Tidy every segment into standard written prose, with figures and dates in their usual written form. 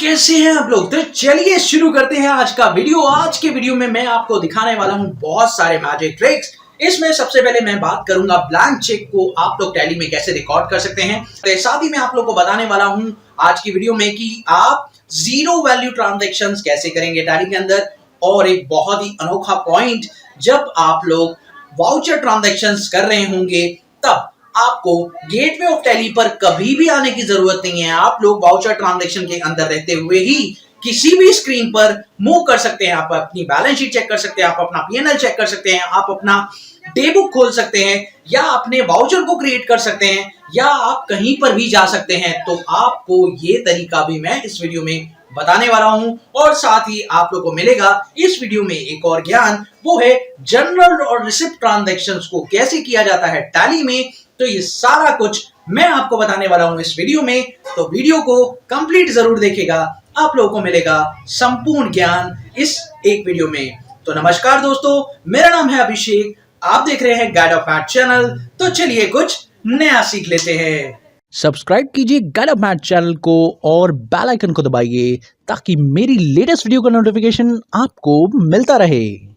कैसे हैं आप लोग। तो चलिए शुरू करते हैं आज का वीडियो। आज के वीडियो में मैं आपको दिखाने वाला हूं बहुत सारे मैजिक ट्रिक्स। इसमें सबसे पहले मैं बात करूंगा ब्लैंक चेक को आप लोग टैली में कैसे रिकॉर्ड कर सकते हैं। तो साथ ही मैं आप लोग को बताने वाला हूं आज की वीडियो में कि आप जीरो वैल्यू ट्रांजैक्शंस कैसे करेंगे टैली के अंदर। और एक बहुत ही अनोखा पॉइंट, जब आप लोग वाउचर ट्रांजैक्शंस कर रहे होंगे तब आपको गेटवे ऑफ टैली पर कभी भी आने की जरूरत नहीं है। आप लोग वाउचर ट्रांजैक्शन के अंदर रहते हुए ही किसी भी स्क्रीन पर मूव कर सकते हैं। आप अपनी बैलेंस शीट चेक कर सकते हैं, आप अपना पीएनएल चेक कर सकते हैं, आप अपना डे बुक खोल सकते हैं, या अपने वाउचर को क्रिएट कर सकते हैं, या आप कहीं पर भी जा सकते हैं। तो आपको ये तरीका भी मैं इस वीडियो में बताने वाला हूं। और साथ ही आप लोगों को मिलेगा इस वीडियो में एक और ज्ञान, वो है जनरल और रिसिप्ट ट्रांजैक्शंस को कैसे किया जाता है टैली में। तो ये सारा कुछ मैं आपको बताने वाला हूं इस वीडियो में। तो वीडियो को कंप्लीट जरूर देखिएगा, आप लोगों को मिलेगा संपूर्ण ज्ञान इस एक वीडियो में। तो नमस्कार दोस्तों, मेरा नाम है अभिषेक, आप देख रहे हैं गाइड ऑफ मैथ चैनल। तो चलिए कुछ नया सीख लेते हैं। सब्सक्राइब कीजिए गाइड ऑफ मैथ चैनल को और बेल आइकन को दबाइए ताकि मेरी लेटेस्ट वीडियो का नोटिफिकेशन आपको मिलता रहे।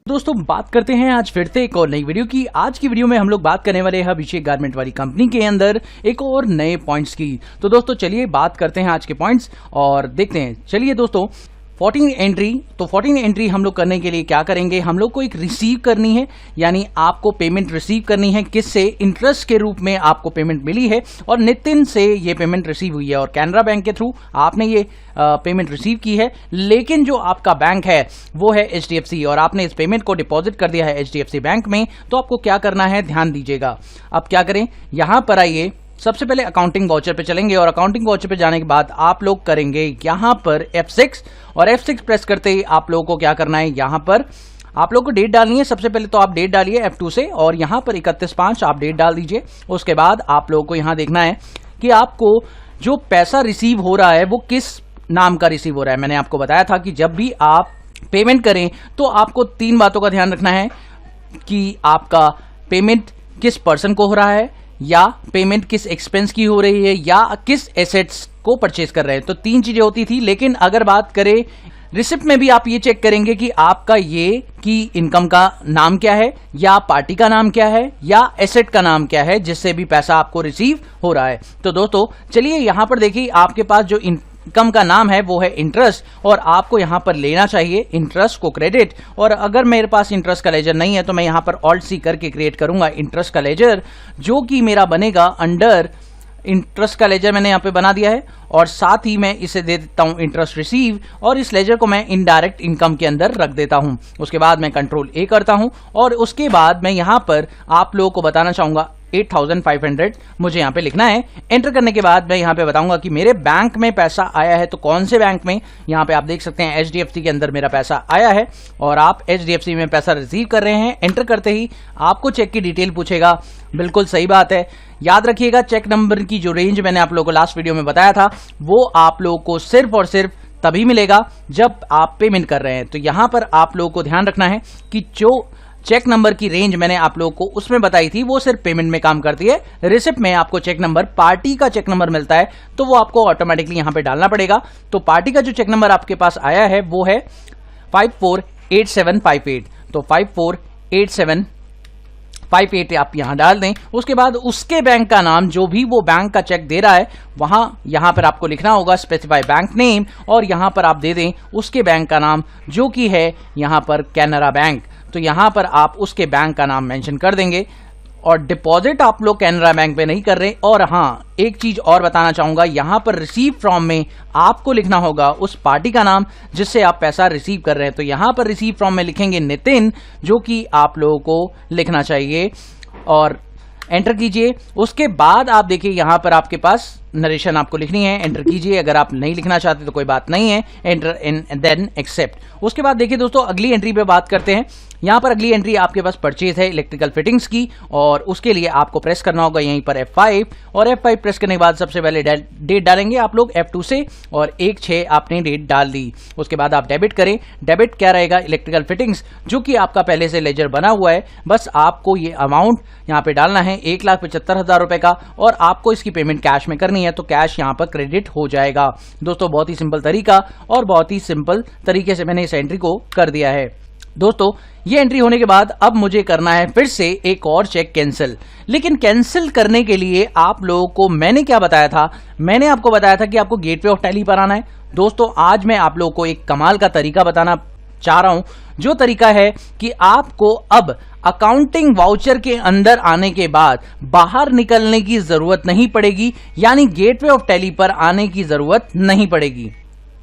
दोस्तों बात करते हैं आज फिर से एक और नई वीडियो की। आज की वीडियो में हम लोग बात करने वाले हैं अभिषेक गारमेंट वाली कंपनी के अंदर एक और नए पॉइंट्स की। तो दोस्तों चलिए बात करते हैं आज के पॉइंट्स और देखते हैं। चलिए दोस्तों 14 एंट्री, तो 14 एंट्री हम लोग करने के लिए क्या करेंगे, हम लोग को एक रिसीव करनी है, यानी आपको पेमेंट रिसीव करनी है। किससे? इंटरेस्ट के रूप में आपको पेमेंट मिली है और नितिन से ये पेमेंट रिसीव हुई है और कैनरा बैंक के थ्रू आपने ये पेमेंट रिसीव की है। लेकिन जो आपका बैंक है वो है एचडीएफसी और आपने इस पेमेंट को डिपॉजिट कर दिया है एचडीएफसी बैंक में। तो आपको क्या करना है, ध्यान दीजिएगा। अब क्या करें, यहां पर आइए, सबसे पहले अकाउंटिंग वाउचर पे चलेंगे और अकाउंटिंग वाउचर पे जाने के बाद आप लोग करेंगे यहां पर F6 और F6 प्रेस करते ही आप लोगों को क्या करना है, यहां पर आप लोगों को डेट डालनी है। सबसे पहले तो आप डेट डालिए F2 से और यहां पर 31/5 आप डेट डाल दीजिए। उसके बाद आप लोगों को यहां देखना है कि आपको जो पैसा रिसीव हो रहा है वो किस नाम का रिसीव हो रहा है। मैंने आपको बताया था कि जब भी आप पेमेंट करें तो आपको 3 बातों का ध्यान रखना है कि आपका पेमेंट किस पर्सन को हो रहा है, या पेमेंट किस एक्सपेंस की हो रही है, या किस एसेट्स को परचेज कर रहे हैं। तो 3 चीजें होती थी। लेकिन अगर बात करें रिसिप्ट में भी आप ये चेक करेंगे कि आपका ये कि इनकम का नाम क्या है, या पार्टी का नाम क्या है, या एसेट का नाम क्या है जिससे भी पैसा आपको रिसीव हो रहा है। तो दोस्तों चलिए यहां पर देखिए, आपके पास जो इनकम का नाम है वो है इंटरेस्ट और आपको यहां पर लेना चाहिए इंटरेस्ट को क्रेडिट। और अगर मेरे पास इंटरेस्ट का लेजर नहीं है तो मैं यहां पर ऑल्ट सी करके क्रिएट करूंगा इंटरेस्ट का लेजर, जो कि मेरा बनेगा अंडर इंटरेस्ट का लेजर। मैंने यहां पे बना दिया है और साथ ही मैं इसे दे देता हूं इंटरेस्ट रिसीव और इस लेजर को मैं इनडायरेक्ट इनकम के अंदर रख देता हूं। उसके बाद मैं कंट्रोल ए करता हूं और उसके बाद मैं यहां पर आप लोगों को बताना चाहूंगा 8500 मुझे यहां पे लिखना है। एंटर करने के बाद मैं यहां पे बताऊंगा कि मेरे बैंक में पैसा आया है। तो कौन से बैंक में, यहां पे आप देख सकते हैं एचडीएफसी के अंदर मेरा पैसा आया है और आप एचडीएफसी में पैसा रिसीव कर रहे हैं। एंटर करते ही आपको चेक की डिटेल पूछेगा, बिल्कुल सही बात है। याद रखिएगा चेक नंबर की जो रेंज मैंने आप लोगों को लास्ट वीडियो में बताया था वो आप लोगों को सिर्फ और सिर्फ तभी मिलेगा जब आप पेमेंट कर रहे हैं। तो यहां पर आप लोगों को ध्यान रखना है कि जो चेक नंबर की रेंज मैंने आप लोगों को उसमें बताई थी वो सिर्फ पेमेंट में काम करती है। रिसिप्ट में आपको चेक नंबर, पार्टी का चेक नंबर मिलता है तो वो आपको ऑटोमेटिकली यहां पे डालना पड़ेगा। तो पार्टी का जो चेक नंबर आपके पास आया है वो है 548758। तो 548758 आप यहां डाल दें। उसके बाद उसके बैंक का नाम, जो भी वो बैंक का चेक दे रहा है यहां पर आपको लिखना होगा स्पेसिफाई बैंक नेम और यहां पर आप दे दें उसके बैंक का नाम जो कि है यहां पर कैनरा बैंक। तो यहां पर आप उसके बैंक का नाम मेंशन कर देंगे और डिपॉजिट आप लोग कैनरा बैंक पे नहीं कर रहे। और हाँ, एक चीज और बताना चाहूंगा, यहां पर रिसीव फ्रॉम में आपको लिखना होगा उस पार्टी का नाम जिससे आप पैसा रिसीव कर रहे हैं। तो यहां पर रिसीव फ्रॉम में लिखेंगे नितिन, जो कि आप लोगों को लिखना चाहिए और एंटर कीजिए। उसके बाद आप देखिए यहां पर आपके पास नरेशन आपको लिखनी है, एंटर कीजिए। अगर आप नहीं लिखना चाहते तो कोई बात नहीं है, एंटर एंड देन एक्सेप्ट। उसके बाद देखिए दोस्तों अगली एंट्री पे बात करते हैं। यहाँ पर अगली एंट्री आपके पास परचेज है इलेक्ट्रिकल फिटिंग्स की, और उसके लिए आपको प्रेस करना होगा यहीं पर F5, और F5 प्रेस करने के बाद सबसे पहले डेट डालेंगे आप लोग F2 से, और 1/6 आपने डेट डाल दी। उसके बाद आप डेबिट करें। डेबिट क्या रहेगा, इलेक्ट्रिकल फिटिंग्स, जो कि आपका पहले से लेजर बना हुआ है। बस आपको ये अमाउंट यहाँ पे डालना है 1,75,000 रुपए का, और आपको इसकी पेमेंट कैश में करनी है, तो कैश यहाँ पर क्रेडिट हो जाएगा। दोस्तों बहुत ही सिंपल तरीका और बहुत ही सिंपल तरीके से मैंने इस एंट्री को कर दिया है। दोस्तों ये एंट्री होने के बाद अब मुझे करना है फिर से एक और चेक कैंसिल, लेकिन कैंसिल करने के लिए आप लोगों को मैंने क्या बताया था, मैंने आपको बताया था कि आपको गेटवे ऑफ टैली पर आना है। दोस्तों आज मैं आप लोगों को एक कमाल का तरीका बताना चाह रहा हूं, जो तरीका है कि आपको अब अकाउंटिंग वाउचर के अंदर आने के बाद बाहर निकलने की जरूरत नहीं पड़ेगी, यानी गेटवे ऑफ टैली पर आने की जरूरत नहीं पड़ेगी।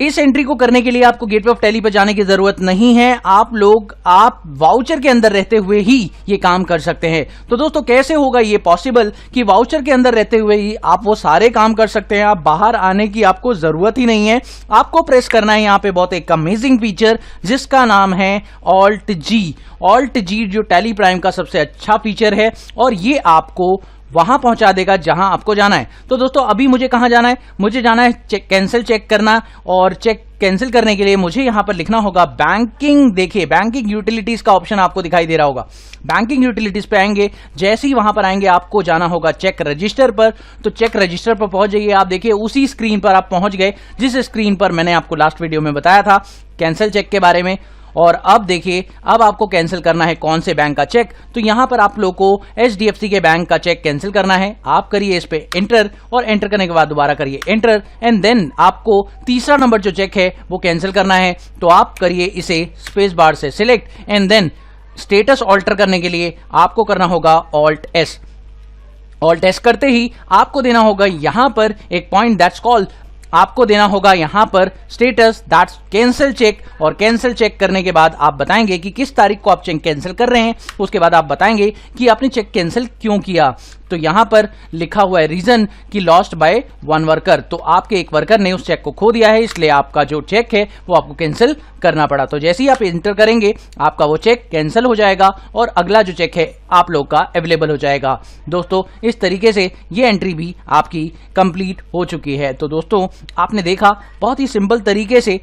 इस एंट्री को करने के लिए आपको गेटवे ऑफ टैली पर जाने की जरूरत नहीं है, आप वाउचर के अंदर रहते हुए ही ये काम कर सकते हैं। तो दोस्तों कैसे होगा ये पॉसिबल कि वाउचर के अंदर रहते हुए ही आप वो सारे काम कर सकते हैं, आप बाहर आने की आपको जरूरत ही नहीं है। आपको प्रेस करना है यहाँ पे बहुत एक अमेजिंग फीचर जिसका नाम है ऑल्ट जी, जो टैली प्राइम का सबसे अच्छा फीचर है, और ये आपको वहां पहुंचा देगा जहां आपको जाना है। तो दोस्तों अभी मुझे कहां जाना है, मुझे जाना है कैंसिल चेक करना, और चेक कैंसिल करने के लिए मुझे यहां पर लिखना होगा बैंकिंग। देखिए बैंकिंग यूटिलिटीज का ऑप्शन आपको दिखाई दे रहा होगा। बैंकिंग यूटिलिटीज पे आएंगे, जैसे ही वहां पर आएंगे आपको जाना होगा चेक रजिस्टर पर। तो चेक रजिस्टर पर पहुंच जाइए। आप देखिए उसी स्क्रीन पर आप पहुंच गए जिस स्क्रीन पर मैंने आपको लास्ट वीडियो में बताया था कैंसिल चेक के बारे में। और अब देखिए अब आपको कैंसिल करना है कौन से बैंक का चेक, तो यहां पर आप लोगों को HDFC के बैंक का चेक कैंसिल करना है। आप करिए इस पे एंटर, और एंटर करने के बाद दोबारा करिए एंटर, एंड देन आपको तीसरा नंबर जो चेक है वो कैंसिल करना है। तो आप करिए इसे स्पेस बार से select, and then status alter करने के लिए आपको करना होगा ऑल्ट एस करते ही आपको देना होगा यहां पर एक पॉइंट दैट्स कॉल्ड, आपको देना होगा यहां पर स्टेटस दैट्स कैंसिल चेक, और कैंसिल चेक करने के बाद आप बताएंगे कि किस तारीख को आप चेक कैंसिल कर रहे हैं। उसके बाद आप बताएंगे कि आपने चेक कैंसिल क्यों किया। तो यहां पर लिखा हुआ है रीजन कि लॉस्ट बाय 1 वर्कर, तो आपके एक वर्कर ने उस चेक को खो दिया है, इसलिए आपका जो चेक है वो आपको कैंसिल करना पड़ा। तो जैसे ही आप एंटर करेंगे आपका वो चेक कैंसिल हो जाएगा, और अगला जो चेक है आप लोग का अवेलेबल हो जाएगा। दोस्तों इस तरीके से ये एंट्री भी आपकी कंप्लीट हो चुकी है। तो दोस्तों आपने देखा बहुत ही सिंपल तरीके से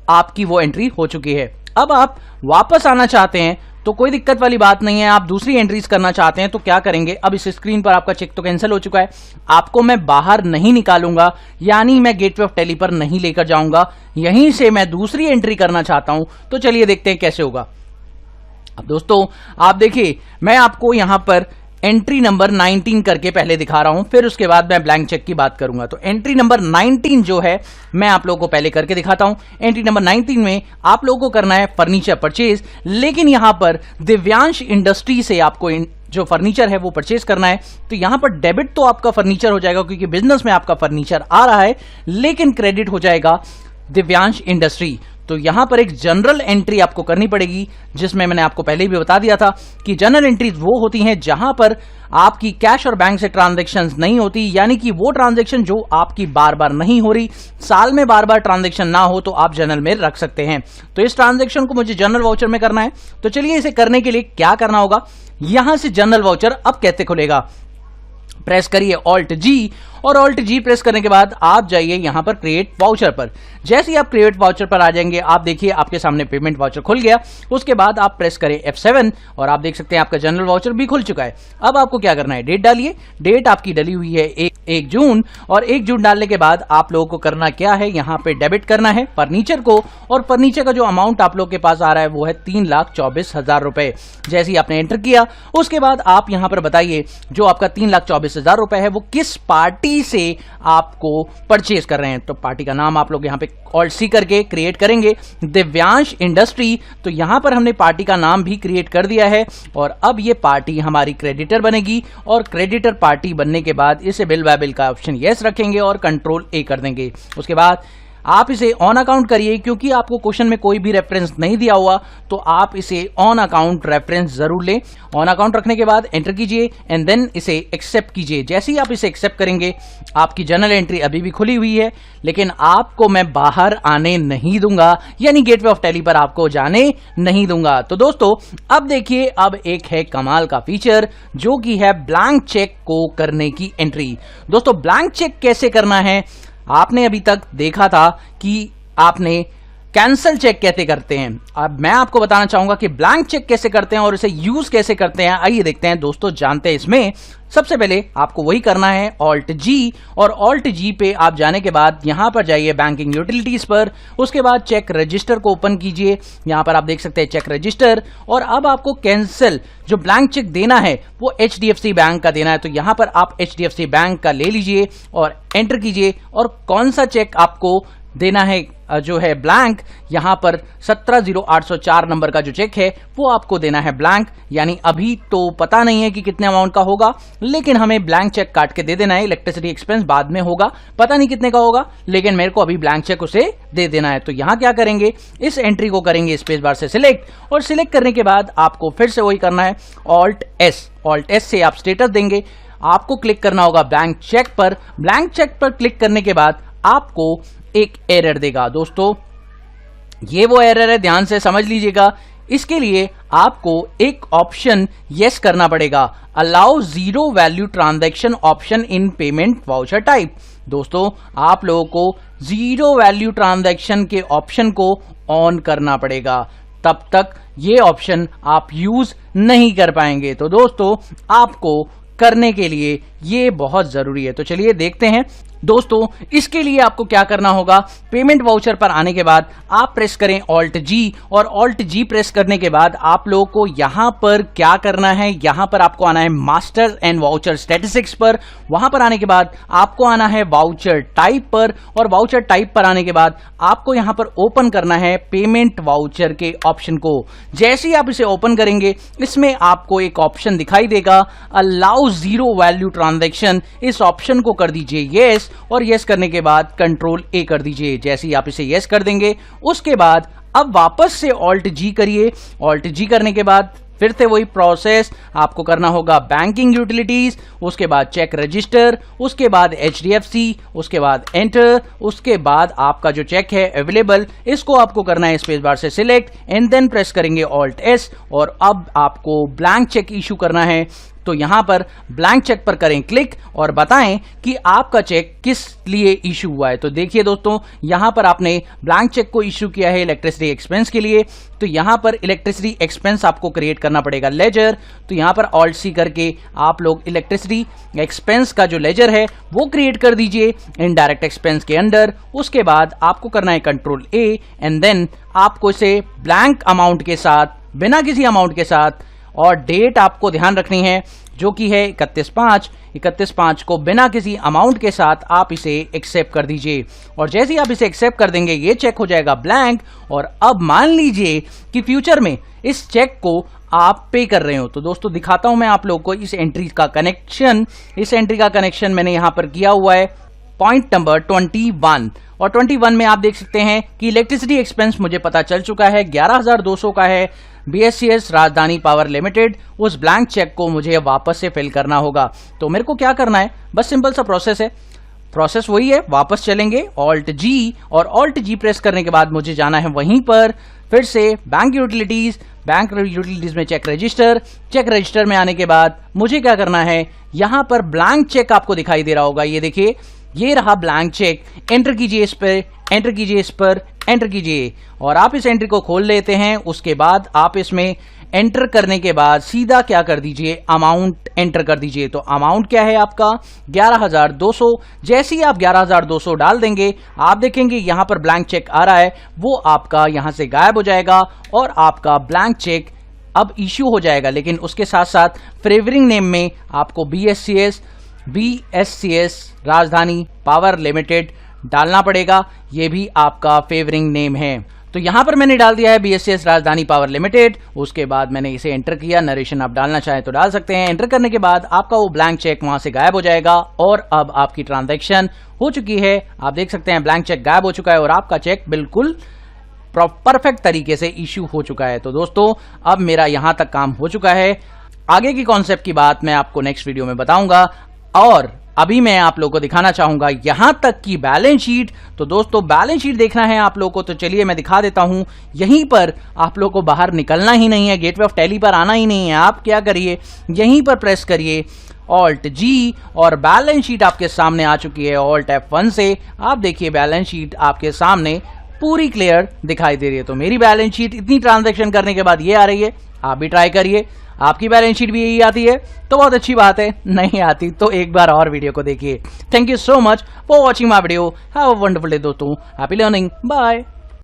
आपकी वो एंट्री हो चुकी है। अब आप वापस आना चाहते हैं तो कोई दिक्कत वाली बात नहीं है। आप दूसरी एंट्रीज करना चाहते हैं तो क्या करेंगे, अब इस स्क्रीन पर आपका चेक तो कैंसिल हो चुका है, आपको मैं बाहर नहीं निकालूंगा, यानी मैं गेटवे ऑफ टैली पर नहीं लेकर जाऊंगा, यहीं से मैं दूसरी एंट्री करना चाहता हूं। तो चलिए देखते हैं कैसे होगा। अब दोस्तों आप देखिए मैं आपको यहां पर एंट्री नंबर 19 करके पहले दिखा रहा हूं, फिर उसके बाद मैं ब्लैंक चेक की बात करूंगा। तो एंट्री नंबर 19 जो है मैं आप लोगों को पहले करके दिखाता हूं। एंट्री नंबर 19 में आप लोगों को करना है फर्नीचर परचेज, लेकिन यहां पर दिव्यांश इंडस्ट्री से आपको जो फर्नीचर है वो परचेज करना है। तो यहां पर डेबिट तो आपका फर्नीचर हो जाएगा क्योंकि बिजनेस में आपका फर्नीचर आ रहा है, लेकिन क्रेडिट हो जाएगा दिव्यांश इंडस्ट्री। तो यहां पर एक जनरल एंट्री आपको करनी पड़ेगी, जिसमें मैंने आपको पहले भी बता दिया था कि जनरल एंट्रीज वो होती हैं जहां पर आपकी कैश और बैंक से ट्रांजैक्शंस नहीं होती, यानी कि वो ट्रांजैक्शन जो आपकी बार बार नहीं हो रही, साल में बार बार ट्रांजैक्शन ना हो तो आप जनरल में रख सकते हैं। तो इस ट्रांजैक्शन को मुझे जनरल वाउचर में करना है। तो चलिए इसे करने के लिए क्या करना होगा, यहां से जनरल वाउचर अब कैसे खुलेगा, प्रेस करिए ऑल्ट जी, और ऑल्ट जी प्रेस करने के बाद आप जाइए यहां पर क्रिएट वाउचर पर। जैसे ही आप क्रिएट वाउचर पर आ जाएंगे आप देखिए आपके सामने पेमेंट वाउचर खुल गया। उसके बाद आप प्रेस करें F7 और आप देख सकते हैं आपका जनरल वाउचर भी खुल चुका है। अब आपको क्या करना है, डेट डालिए। डेट आपकी डली हुई है 1 जून, और 1 जून डालने के बाद आप लोगों को करना क्या है, यहाँ पे डेबिट करना है फर्नीचर को, और फर्नीचर का जो अमाउंट आप लोग के पास आ रहा है वो है 3,24,000 रुपए। जैसे ही आपने एंटर किया उसके बाद आप यहाँ पर बताइए जो आपका 3,24,000 रुपए है वो किस पार्टी से आपको परचेज कर रहे हैं। तो पार्टी का नाम आप लोग यहाँ पे ऑल्ट सी करके क्रिएट करेंगे, दिव्यांश इंडस्ट्री। तो यहां पर हमने पार्टी का नाम भी क्रिएट कर दिया है, और अब ये पार्टी हमारी क्रेडिटर बनेगी, और क्रेडिटर पार्टी बनने के बाद इसे बिल बाय बिल का ऑप्शन यस रखेंगे और कंट्रोल A कर देंगे। उसके बाद आप इसे ऑन अकाउंट करिए, क्योंकि आपको क्वेश्चन में कोई भी रेफरेंस नहीं दिया हुआ, तो आप इसे ऑन अकाउंट रेफरेंस जरूर लें। ऑन अकाउंट रखने के बाद एंटर कीजिए एंड देन इसे एक्सेप्ट कीजिए। जैसे ही आप इसे एक्सेप्ट करेंगे, आपकी जर्नल एंट्री अभी भी खुली हुई है, लेकिन आपको मैं बाहर आने नहीं दूंगा, यानी गेटवे ऑफ टैली पर आपको जाने नहीं दूंगा। तो दोस्तों अब देखिए, अब एक है कमाल का फीचर, जो कि है ब्लैंक चेक को करने की एंट्री। दोस्तों ब्लैंक चेक कैसे करना है, आपने अभी तक देखा था कि आपने कैंसल चेक कैसे करते हैं। अब मैं आपको बताना चाहूंगा कि ब्लैंक चेक कैसे करते हैं और इसे यूज कैसे करते हैं। आइए देखते हैं दोस्तों, जानते हैं इसमें। सबसे पहले आपको वही करना है, ऑल्ट जी, और ऑल्ट जी पे आप जाने के बाद यहां पर जाइए बैंकिंग यूटिलिटीज पर। उसके बाद चेक रजिस्टर को ओपन कीजिए। यहां पर आप देख सकते हैं चेक रजिस्टर, और अब आपको कैंसिल जो ब्लैंक चेक देना है वो HDFC बैंक का देना है। तो यहां पर आप HDFC बैंक का ले लीजिए और एंटर कीजिए, और कौन सा चेक आपको देना है जो है ब्लैंक, यहां पर 170804 नंबर का जो चेक है वो आपको देना है ब्लैंक। यानी अभी तो पता नहीं है कि कितने अमाउंट का होगा, लेकिन हमें ब्लैंक चेक काट के दे देना है। इलेक्ट्रिसिटी एक्सपेंस बाद में होगा, पता नहीं कितने का होगा, लेकिन मेरे को अभी ब्लैंक चेक उसे दे देना है। तो यहां क्या करेंगे, इस एंट्री को करेंगे स्पेस बार से सिलेक्ट, और सिलेक्ट करने के बाद आपको फिर से वही करना है, ऑल्ट एस से आप स्टेटस देंगे। आपको क्लिक करना होगा ब्लैंक चेक पर। ब्लैंक चेक पर क्लिक करने के बाद आपको एक एरर देगा। दोस्तों ये वो एरर है, ध्यान से समझ लीजिएगा। इसके लिए आपको एक ऑप्शन यस करना पड़ेगा, allow zero value transaction option in payment voucher type. दोस्तों आप लोगों को जीरो वैल्यू ट्रांजैक्शन के ऑप्शन को ऑन करना पड़ेगा, तब तक ये ऑप्शन आप यूज नहीं कर पाएंगे। तो दोस्तों आपको करने के लिए ये बहुत जरूरी है। तो चलिए देखते हैं। दोस्तों इसके लिए आपको क्या करना होगा, पेमेंट वाउचर पर आने के बाद आप प्रेस करें ऑल्ट जी, और ऑल्ट जी प्रेस करने के बाद आप लोगों को यहां पर क्या करना है, यहां पर आपको आना है मास्टर एंड वाउचर स्टैटिस्टिक्स पर। वहां पर आने के बाद आपको आना है वाउचर टाइप पर, और वाउचर टाइप पर आने के बाद आपको यहां पर ओपन करना है पेमेंट वाउचर के ऑप्शन को। जैसे ही आप इसे ओपन करेंगे, इसमें आपको एक ऑप्शन दिखाई देगा, अलाउ जीरो वैल्यू ट्रांजैक्शन। इस ऑप्शन को कर दीजिए यस, और यस करने के बाद कंट्रोल ए कर दीजिए। जैसे ही आप इसे यस कर देंगे, उसके बाद अब वापस से ऑल्ट जी करिए। ऑल्ट जी करने के बाद फिर से वही प्रोसेस आपको करना होगा, बैंकिंग यूटिलिटीज, उसके बाद चेक रजिस्टर, उसके बाद HDFC, उसके बाद एंटर, उसके बाद आपका जो चेक है अवेलेबल, इसको आपको करना है स्पेस बार से सिलेक्ट एंड देन प्रेस करेंगे ऑल्ट एस, और अब आपको ब्लैंक चेक इशू करना है। तो यहां पर ब्लैंक चेक पर करें क्लिक और बताएं कि आपका चेक किस लिए इशू हुआ है। तो देखिए दोस्तों, यहां पर आपने ब्लैंक चेक को इशू किया है इलेक्ट्रिसिटी एक्सपेंस के लिए। तो यहां पर इलेक्ट्रिसिटी एक्सपेंस आपको क्रिएट करना पड़ेगा लेजर। तो यहां पर ऑल्ट सी करके आप लोग इलेक्ट्रिसिटी एक्सपेंस का जो लेजर है वो क्रिएट कर दीजिए इनडायरेक्ट एक्सपेंस के अंडर। उसके बाद आपको करना है कंट्रोल ए एंड देन आपको इसे ब्लैंक अमाउंट के साथ, बिना किसी अमाउंट के साथ, और डेट आपको ध्यान रखनी है जो कि है 31/5 को बिना किसी अमाउंट के साथ आप इसे एक्सेप्ट कर दीजिए। और जैसे ही आप इसे एक्सेप्ट कर देंगे, ये चेक हो जाएगा ब्लैंक। और अब मान लीजिए कि फ्यूचर में इस चेक को आप पे कर रहे हो, तो दोस्तों दिखाता हूं मैं आप लोगों को इस एंट्री का कनेक्शन। इस एंट्री का कनेक्शन मैंने यहां पर किया हुआ है पॉइंट नंबर 21, और 21 में आप देख सकते हैं कि इलेक्ट्रिसिटी एक्सपेंस मुझे पता चल चुका है 11,200 का है। BSCS राजधानी पावर लिमिटेड, उस ब्लैंक चेक को मुझे वापस से फिल करना होगा। तो मेरे को क्या करना है, बस सिंपल सा प्रोसेस है। प्रोसेस वही है, वापस चलेंगे ऑल्ट जी, और ऑल्ट जी प्रेस करने के बाद मुझे जाना है वहीं पर फिर से बैंक यूटिलिटीज, बैंक यूटिलिटीज में चेक रजिस्टर। चेक रजिस्टर में आने के बाद मुझे क्या करना है, यहां पर ब्लैंक चेक आपको दिखाई दे रहा होगा, ये देखिए ये रहा ब्लैंक चेक। एंटर कीजिए इस पर, एंटर कीजिए इस पर, एंटर कीजिए, और आप इस एंट्री को खोल लेते हैं। उसके बाद आप इसमें एंटर करने के बाद सीधा क्या कर दीजिए, अमाउंट एंटर कर दीजिए। तो अमाउंट क्या है आपका 11,200। जैसे ही आप 11,200 डाल देंगे, आप देखेंगे यहां पर ब्लैंक चेक आ रहा है, वो आपका यहां से गायब हो जाएगा और आपका ब्लैंक चेक अब इश्यू हो जाएगा। लेकिन उसके साथ साथ फेवरिंग नेम में आपको BSCS राजधानी पावर लिमिटेड डालना पड़ेगा, ये भी आपका फेवरिंग नेम है। तो तो यहां पर मैंने डाल दिया है BSCS राजधानी पावर लिमिटेड। उसके बाद मैंने इसे एंटर किया। नरेशन आप डालना चाहें तो डाल सकते हैं। एंटर करने के बाद आपका वो ब्लैंक चेक वहां से गायब हो जाएगा और अब आपकी ट्रांजैक्शन हो चुकी है। आप देख सकते हैं ब्लैंक चेक गायब हो चुका है और आपका चेक बिल्कुल परफेक्ट तरीके से इश्यू हो चुका है। तो दोस्तों अब मेरा यहां तक काम हो चुका है। आगे की कॉन्सेप्ट की बात मैं आपको नेक्स्ट वीडियो में बताऊंगा और अभी मैं आप लोगों को दिखाना चाहूंगा यहां तक की बैलेंस शीट। तो दोस्तों बैलेंस शीट देखना है आप लोगों को तो चलिए मैं दिखा देता हूं। यहीं पर आप लोगों को बाहर निकलना ही नहीं है, गेटवे ऑफ टैली पर आना ही नहीं है। आप क्या करिए, यहीं पर प्रेस करिए Alt G और बैलेंस शीट आपके सामने आ चुकी है। Alt F1 से आप देखिए बैलेंस शीट आपके सामने पूरी क्लियर दिखाई दे रही है। तो मेरी बैलेंस शीट इतनी ट्रांजैक्शन करने के बाद ये आ रही है। आप भी ट्राई करिए, आपकी बैलेंस शीट भी यही आती है तो बहुत अच्छी बात है, नहीं आती तो एक बार और वीडियो को देखिए। Thank you so much for watching my video. Have a wonderful day दोस्तों। Happy learning. बाय।